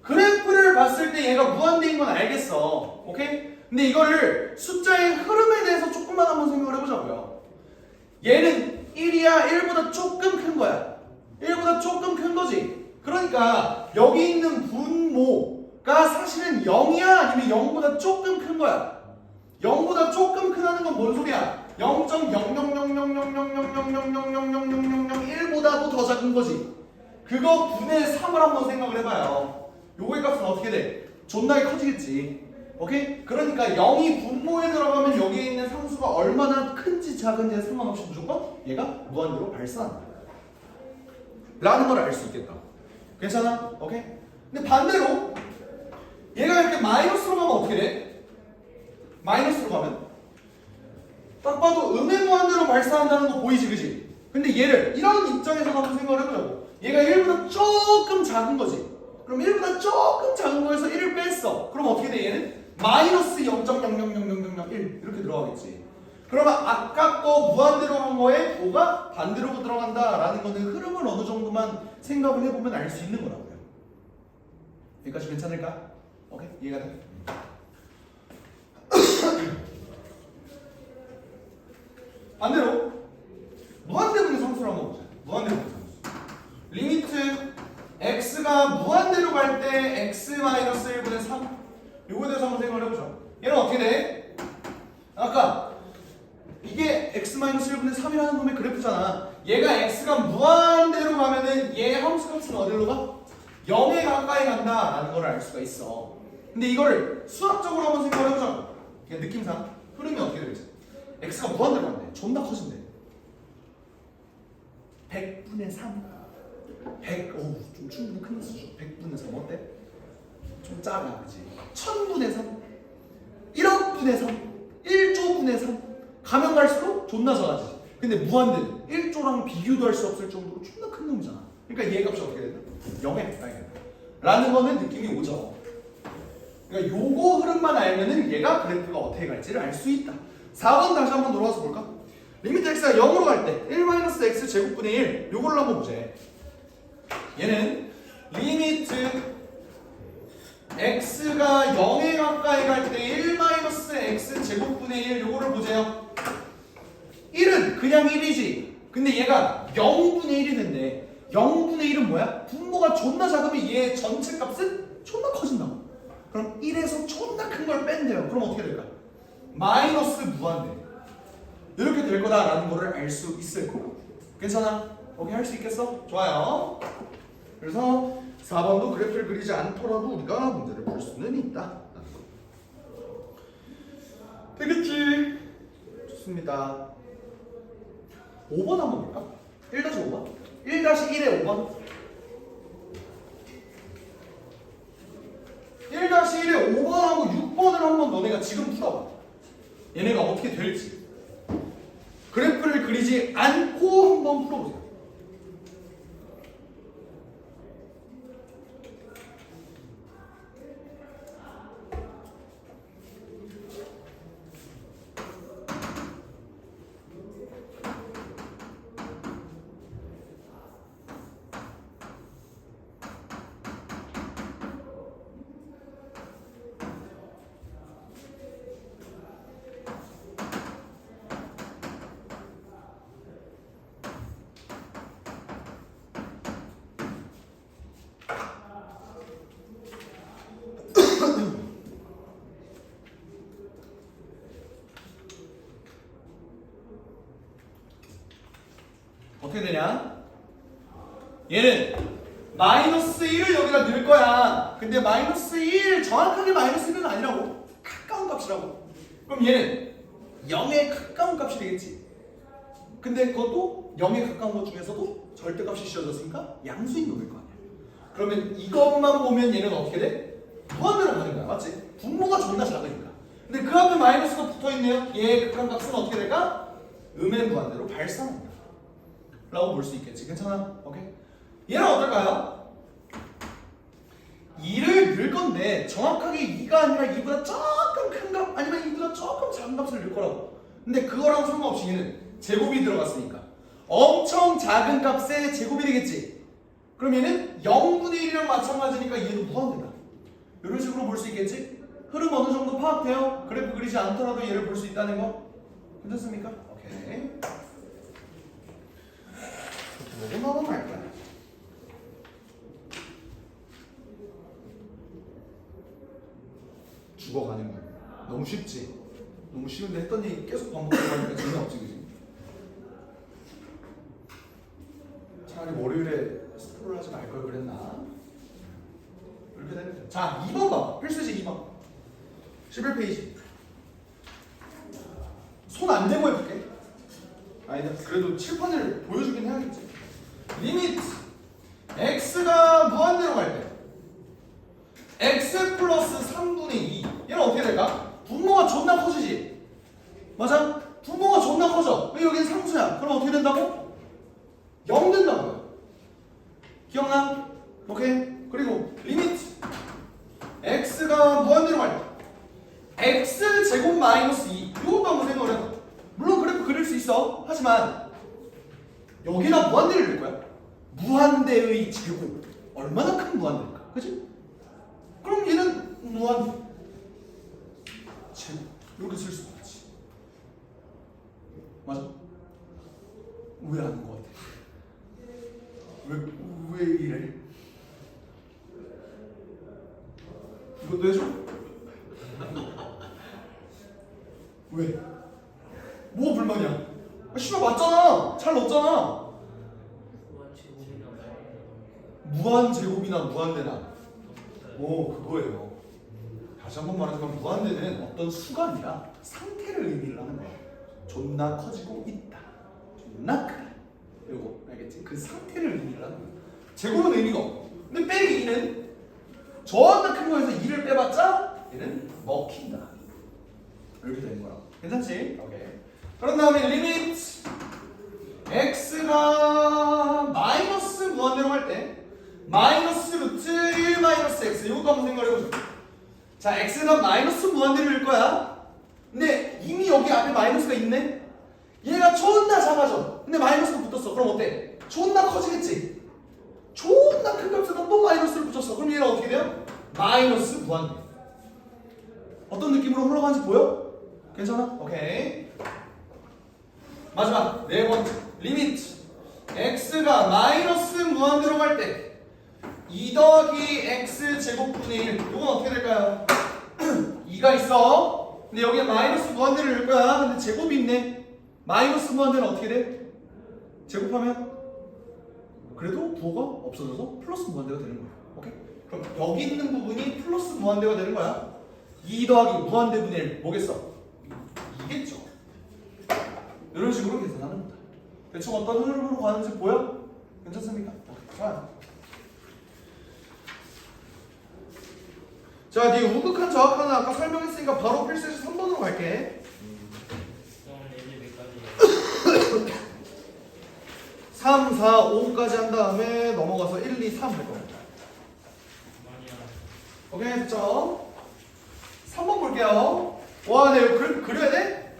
그래프를 봤을 때 얘가 무한대인 건 알겠어. 오케이? 근데 이거를 숫자의 흐름에 대해서 조금만 한번 생각을 해보자고요. 얘는 1이야 1보다 조금 큰 거야. 1보다 조금 큰 거지. 그러니까 여기 있는 분모가 사실은 0이야 아니면 0보다 조금 큰 거야. 0보다 조금 크다는 건 뭔 소리야? 0.00000000000000001보다도 더 작은 거지. 그거 분의 3을 한번 생각을 해봐요. 요거의 값은 어떻게 돼? 존나게 커지겠지. 오케이? 그러니까 0이 분모에 들어가면 여기에 있는 상수가 얼마나 큰지 작은지에 상관없이 무조건 얘가 무한대로 발산한다 라는 걸 알 수 있겠다. 괜찮아? 오케이? 근데 반대로 얘가 이렇게 마이너스로 가면 어떻게 돼? 마이너스로 가면 딱 봐도 음의 무한대로 발산한다는 거 보이지, 그지? 근데 얘를 이런 입장에서 한번 생각을 해보자고. 얘가 1보다 조금 작은 거지. 그럼 1보다 조금 작은 거에서 1을 뺐어. 그럼 어떻게 돼 얘는? 마이너스 0.000001 이렇게 들어가겠지. 그러면 아까 거 무한대로 한 거에 도가 반대로 들어간다라는 거는 흐름을 어느 정도만 생각을 해보면 알 수 있는 거라고요. 여기까지 괜찮을까? 오케이? 이해가 돼? 반대로 무한대분의 상수를 한번 보자. 무한대분의 상수. 리미트 x가 무한대로 갈 때 x-1분의 3 요거에 대해서 한번 생각을 해보자. 얘는 어떻게 돼? 아까 이게 x-1분의 3이라는 놈의 그래프잖아. 얘가 x가 무한대로 가면은 얘 함수값은 어디로 가? 0에 가까이 간다라는 걸 알 수가 있어. 근데 이걸 수학적으로 한번 생각을 해보자. 그냥 느낌상 흐름이 어떻게 될지. x가 무한대로 간대. 존나 커진대. 100분의 3. 100, 어우, 좀 충분히 큰 수준. 100분의 3 어때? 좀 작아, 그치? 1000분의 3. 1억분의 3. 1조분의 3. 가면 갈수록 존나 작아지지. 근데 무한대는 1조랑 비교도 할 수 없을 정도로 존나 큰 놈이잖아. 그러니까 얘 값이 어떻게 된다? 0에 가까이 된다. 라는 거는 느낌이 오죠. 그러니까 요거 흐름만 알면은 얘가 그래프가 어떻게 갈지를 알 수 있다. 4번 다시 한번 돌아와서 볼까? 리미트 x가 0으로 갈 때 1-x 제곱분의 1 요걸로 한번 보자. 얘는 리미트 x가 0에 가까이 갈 때 1-x 제곱분의 1 요거를 보세요. 1은 그냥 1이지. 근데 얘가 0분의 1이 된대. 0분의 1은 뭐야? 분모가 존나 작으면 얘 전체 값은 존나 커진다고. 그럼 1에서 존나 큰 걸 뺀대요. 그럼 어떻게 될까? 마이너스 무한대. 이렇게 될 거다라는 거를 알 수 있을 거야. 괜찮아? 오케이, 할 수 있겠어? 좋아요. 그래서 4번도 그래프를 그리지 않더라도 우리가 문제를 풀 수는 있다. 되겠지? 좋습니다. 5번 한번 볼까? 1-5번? 1-1의 5번? 1-1의 5번하고 6번을 한번 너네가 지금 풀어봐. 얘네가 어떻게 될지. 그래프를 그리지 않고 한번 풀어보세요. 어떻게 되냐? 얘는 마이너스 1을 여기다 넣을 거야. 근데 마이너스 1 정확하게 마이너스 1은 아니라고. 가까운 값이라고. 그럼 얘는 0에 가까운 값이 되겠지. 근데 그것도 0에 가까운 것 중에서도 절대값이 씌워졌으니까 양수인 놈일 거 아니야. 그러면 이것만 보면 얘는 어떻게 돼? 무한대로 가는 거야. 맞지? 분모가 존나 작으니까. 근데 그 앞에 마이너스가 붙어있네요. 얘의 극한 값은 어떻게 될까? 음의 무한대로 발산한다 라고 볼 수 있겠지. 괜찮아? 오케이. 얘는 어떨까요? 2를 넣을 건데 정확하게 2가 아니라 2보다 조금 큰 값 아니면 2보다 조금 작은 값을 넣을 거라고. 근데 그거랑 상관없이 얘는 제곱이 들어갔으니까 엄청 작은 값의 제곱이 되겠지. 그럼 얘는 0분의 1이랑 마찬가지니까 얘도 무한대다. 이런 식으로 볼 수 있겠지? 흐름 어느 정도 파악돼요? 그래프 그리지 않더라도 얘를 볼 수 있다는 거 괜찮습니까? 오케이. 뭐고 넘어갈 거야. 죽어가는 거. 너무 쉽지? 너무 쉬운데 했던 얘기 계속 반복하고 하니까 재미없지, 그지? 차라리 월요일에 스포를 하지 말 걸 그랬나? 이렇게 되는 거죠. 자, 2번 봐. 필수지 2번. 11페이지. 손 안 대고 해볼게. 아니, 그래도 칠판을 보여주긴 해야겠지. 리미트 x가 무한대로 갈 때 x 플러스 3분의 2 얘는 어떻게 될까? 분모가 존나 커지지. 맞아? 분모가 존나 커져. 왜 여기는 상수야? 그럼 어떻게 된다고? 0 된다고요. 기억나? 오케이. 그리고 리미트 x가 무한대로 갈 때 x 제곱 마이너스 2 이것도 한번 생각을 해봐. 물론 그래프 그릴 수 있어. 하지만 여기다 무한대를 넣을 거야. 무한대의 제곱. 얼마나 큰 무한대일까? 그치? 그럼 얘는 무한대 제곱. 이렇게 쓸 수 있지. 맞아? 왜 아는 거 같아? 왜 이래? 이것도 해줘? 왜? 뭐 불만이야? 아, 씨발 맞잖아. 잘 넣었잖아. 무한 제곱이나 무한대나. 오, 그거예요. 다시 한번 말하지만 무한대는 어떤 수가 아니라 상태를 의미를 하는 거야. 존나 커지고 있다. 존나 크다. 이거 알겠지? 그 상태를 의미를 하는 거야. 제곱은 의미가 없고. 근데 빼기 2는 존나 큰 거에서 2를 빼봤자 얘는 먹힌다. 이렇게 되는 거야. 괜찮지? 오케이. 그런 다음에 리미트 x가 마이너스 무한대로 할 때 마이너스 루트 1 마이너스 x 이것도 한번 생각해보자. 자, x가 마이너스 무한대로일 거야. 근데 이미 여기 앞에 마이너스가 있네. 얘가 존나 작아져. 근데 마이너스가 붙었어. 그럼 어때? 존나 커지겠지. 존나 큰 값에다 또 마이너스를 붙였어. 그럼 얘가 어떻게 돼요? 마이너스 무한대. 어떤 느낌으로 흘러가는지 보여? 괜찮아? 오케이. 마지막 네 번째 리미트 x가 마이너스 무한대로 갈 때 2 더하기 x 제곱분의 1 이건 어떻게 될까요? 2가 있어. 근데 여기에 마이너스 무한대로 일 거야. 근데 제곱이 있네. 마이너스 무한대는 어떻게 돼? 제곱하면 그래도 부호가 없어져서 플러스 무한대가 되는 거야. 오케이? 그럼 여기 있는 부분이 플러스 무한대가 되는 거야. 2 더하기 무한대분의 1 뭐겠어? 이겠죠. 이런 식으로 계산하는 거다. 대충 어떤 흐름으로 가는지 보여? 괜찮습니까? 오케이. 좋아요. 자, 네 우극한 저항하는 아까 설명했으니까 바로 필수에서 3번으로 갈게. 3, 4, 5까지 한 다음에 넘어가서 1, 2, 3 할 겁니다. 오케이, 됐죠? 3번 볼게요. 와, 네, 이거 그려야 돼?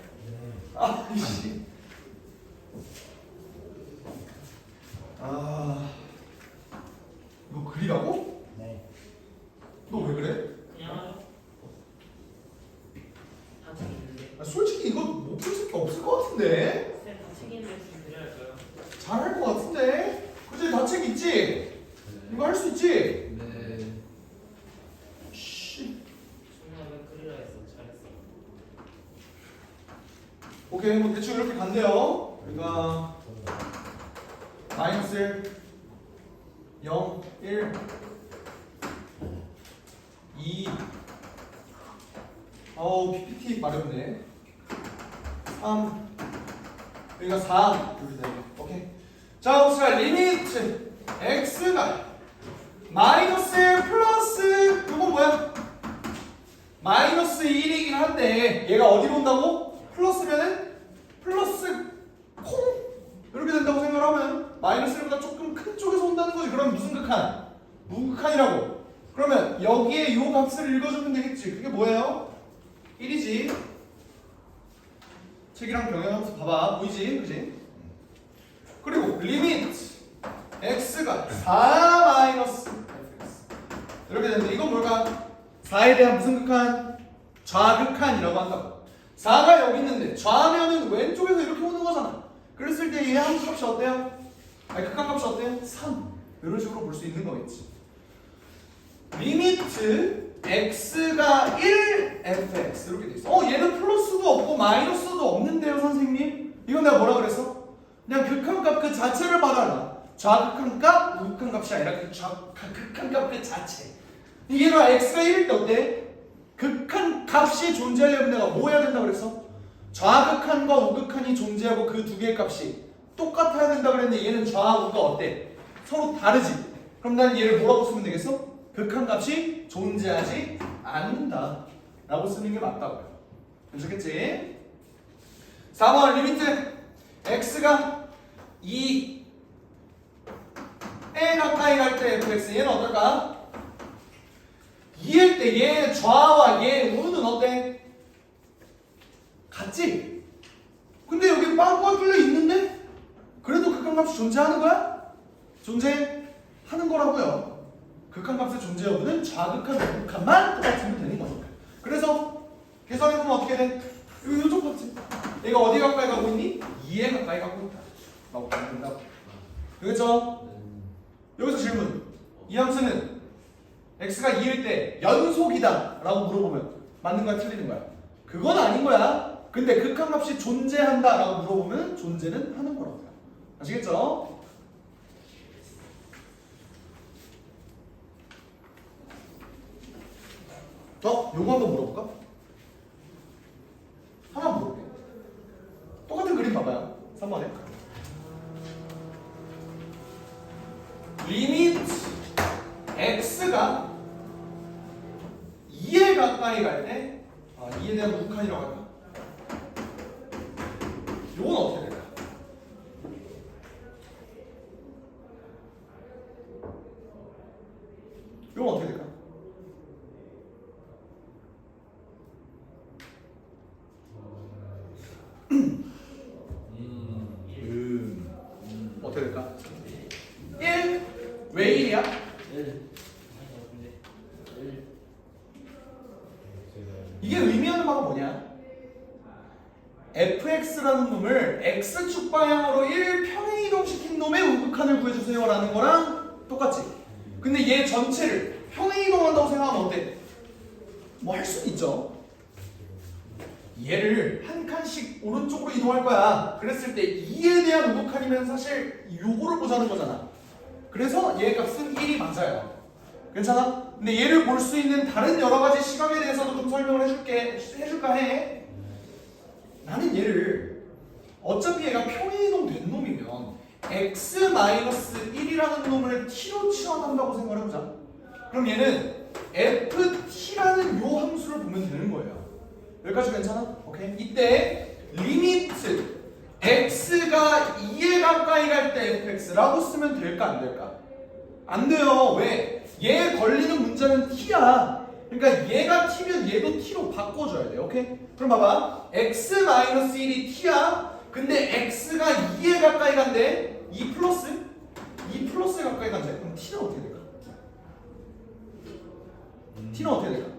아, 이씨. 아, 이거 그리라고? 네. 너 왜 그래? 그냥 다 책임인데. 아, 솔직히 이거 못 풀 수 없을 것 같은데? 쌤, 다 책임질 수 드려야죠. 잘할 것 같은데? 그치? 다책 있지? 이거 할 수 있지? 네. 씨. 정말 왜 그리라 했어? 잘했어. 오케이, 뭐 대충 이렇게 간대요. 그러니까 마이너스 1, 0, 1, 2. 어우, PPT 마렵네. 3, 여기가 4 이렇게 되네. 오케이. 자, 봅시다. 리미트 x가 마이너스 1 플러스 이건 뭐야? 마이너스 1이긴 한데 얘가 어디로 온다고? 플러스면은 플러스 콩 이렇게 된다고 생각하면 마이너스 1보다 조금 큰 쪽에서 온다는 거지. 그럼 무슨 극한? 무극한이라고. 그러면 여기에 이 값을 읽어주면 되겠지. 그게 뭐예요? 1이지. 책이랑 병행하면서 봐봐. 보이지? 그지? 그리고 리미트 x가 4 마이너스 fx 이렇게 되는데 이건 뭘까? 4에 대한 무슨 극한? 좌극한이라고 한다고. 4가 여기 있는데 좌면은 왼쪽에서 이렇게 오는 거잖아. 그랬을 때 얘 함수값이 어때요? 아니 극한값이 어때요? 3 이런 식으로 볼 수 있는 거겠지. 리미트 x가 1 fx 이렇게 돼 있어. 얘는 플러스도 없고 마이너스도 없는데요 선생님? 이건 내가 뭐라 그랬어? 그냥 극한값 그 자체를 말하라. 좌극한값, 우극한값이 아니라 그 극한값 그 자체. 얘가 x가 1일 때 어때? 극한값이 존재하려면 내가 뭐 해야 된다고 그랬어? 좌극한과 우극한이 존재하고 그 두 개의 값이 똑같아야 된다고 그랬는데 얘는 좌우가 어때? 서로 다르지? 그럼 난 얘를 뭐라고 쓰면 되겠어? 극한값이 존재하지 않는다 라고 쓰는 게 맞다고요. 괜찮겠지? 4번 리미트 x가 2에 가까이 갈 때 fx 얘는 어떨까? 2일 때 얘 좌와 얘 우는 어때? 같지? 근데 여기 빵꾸가 뚫려 있는데? 그래도 극한값이 존재하는 거야? 존재하는 거라고요. 극한값의 존재 여부는 좌극한, 우극한만 똑같으면 되는 거니까. 그래서 계산해보면 어떻게 돼? 이쪽 같지? 얘가 어디 가까이 가고 있니? 2에 가까이 가고 있다 라고 보면 된다고. 그렇죠? 여기서 질문. 이 함수는 x가 2일 때 연속이다 라고 물어보면 맞는 거야 틀리는 거야? 그건 아닌 거야. 근데 극한값이 존재한다 라고 물어보면 존재는 하는 거라고요. 아시겠죠? 요거 한번 물어볼까? 하나 물어볼게. 똑같은 그림 봐봐요. 3번에. 리미트 x가 2에 가까이 갈 때, 2에 대한 우칸이라고 할까? 요건 어떻게 될까? 요건 어떻게 될까? 어떻게 될까? 1? 왜 1이야? 1. 이게 의미하는 바가 뭐냐? fx라는 놈을 x축 방향으로 1 평행 이동시킨 놈의 우극한을 구해주세요 라는 거랑 똑같지? 근데 얘 전체를 평행 이동한다고 생각하면 어때? 뭐 할 수는 있죠. 얘를 한 칸씩 오른쪽으로 이동할 거야. 그랬을 때 2에 대한 우극한이면 사실 요거를 보자는 거잖아. 그래서 얘 값은 1이 맞아요. 괜찮아? 근데 얘를 볼 수 있는 다른 여러 가지 시각에 대해서도 좀 설명을 해줄까 해. 나는 얘를 어차피 얘가 평행이동 된 놈이면 x-1이라는 놈을 t로 치환한다고 생각을 해보자. 그럼 얘는 ft라는 요 함수를 보면 되는 거예요. 여기까지 괜찮아? 오케이. 이때 리미트 x가 2에 가까이 갈 때 fx라고 쓰면 될까 안 될까? 안 돼요. 왜? 얘 걸리는 문자는 t야. 그러니까 얘가 t면 얘도 t로 바꿔줘야 돼. 오케이? 그럼 봐봐. x-1이 t야. 근데 x가 2에 가까이 간대. 2 플러스에 가까이 간대. 그럼 t는 어떻게 될까? t는 어떻게 될까?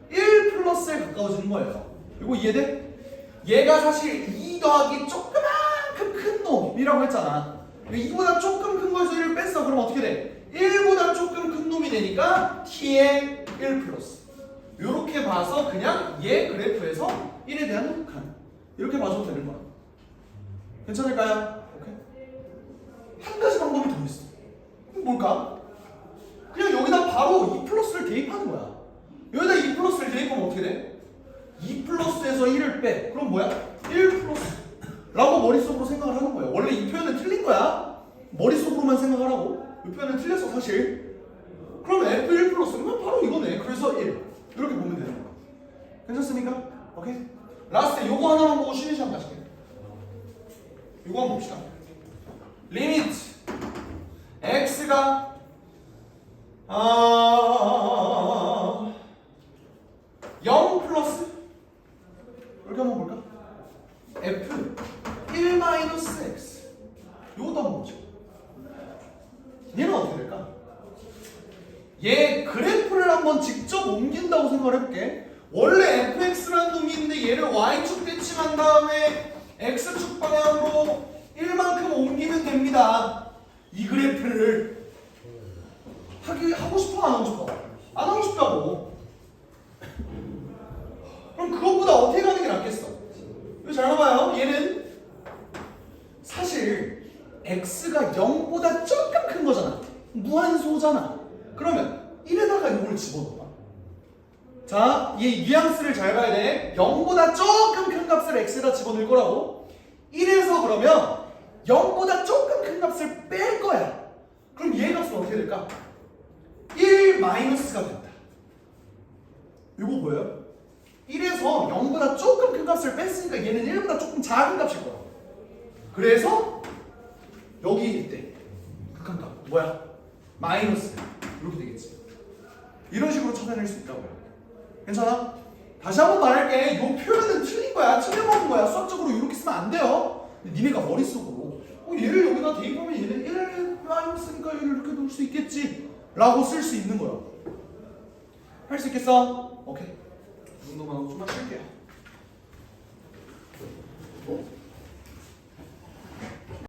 1 플러스에 가까워지는 거예요. 이거 이해돼? 얘가 사실 2 더하기 조그만큼 큰 놈이라고 했잖아. 이보다 조금 큰 거에서 1을 뺐어. 그럼 어떻게 돼? 1보다 조금 큰 놈이 되니까 t의 1 플러스. 이렇게 봐서 그냥 얘 그래프에서 1에 대한 우극한 이렇게 봐줘도 되는 거야. 괜찮을까요? 오케이. 한 가지 방법이 더 있어. 뭘까? 그냥 여기다 바로 2 플러스를 대입하는 거야. 여기다 2 플러스를 대입하면 어떻게 돼? 2 플러스에서 1을 빼. 그럼 뭐야? 1 플러스 라고 머릿속으로 생각을 하는 거예요. 원래 이 표현은 틀린 거야. 머릿속으로만 생각하라고. 이 표현은 틀렸어 사실. 그러면 f1 플러스면 바로 이거네. 그래서 1 이렇게 보면 되는 거야. 괜찮습니까? 오케이? 라스트 요거 하나만 보고 쉬는 시간 가실게요. 요거 한번 봅시다. 리미트 x가 0 플러스 이렇게 한번 볼까? f 1 마이너스 x 요것도 한번 보죠. 얘는 어떻게 될까? 얘 그래프를 한번 직접 옮긴다고 생각을 해볼게. 원래 fx라는 놈이 있는데 얘를 y축 대칭한 다음에 x축 방향으로 1만큼 옮기면 됩니다. 이 그래프를 하고 싶어 안 하고 싶어? 안 하고 싶다고. 그럼 그것보다 어떻게 가는 게 낫겠어? 이거 잘 봐봐요. 얘는 사실 x가 0보다 조금 큰 거잖아. 무한소잖아. 그러면 1에다가 이걸 집어넣어. 자, 이 뉘앙스를 잘 봐야 돼. 0보다 조금 큰 값을 x에다 집어넣을 거라고. 1에서 그러면 0보다 조금 큰 값을 뺄 거야. 그럼 얘 값은 어떻게 될까? 1 마이너스가 된다. 이거 뭐예요? 1에서 0보다 조금 큰 값을 뺐으니까 얘는 1보다 조금 작은 값일 거야. 그래서 여기 있대. 극한 값 뭐야? 마이너스. 이렇게 되겠지. 이런 식으로 찾아낼 수 있다고요. 괜찮아? 다시 한번 말할게. 이 표현은 틀린 거야. 틀려먹은 거야. 수학적으로 이렇게 쓰면 안 돼요. 니네가 머릿속으로 얘를 여기다 대입하면 얘는 1 마이너스니까 얘를 이렇게 놓을 수 있겠지 라고 쓸 수 있는 거야. 할 수 있겠어? 오케이. 이 정도만 하고 좀만 쉴게요.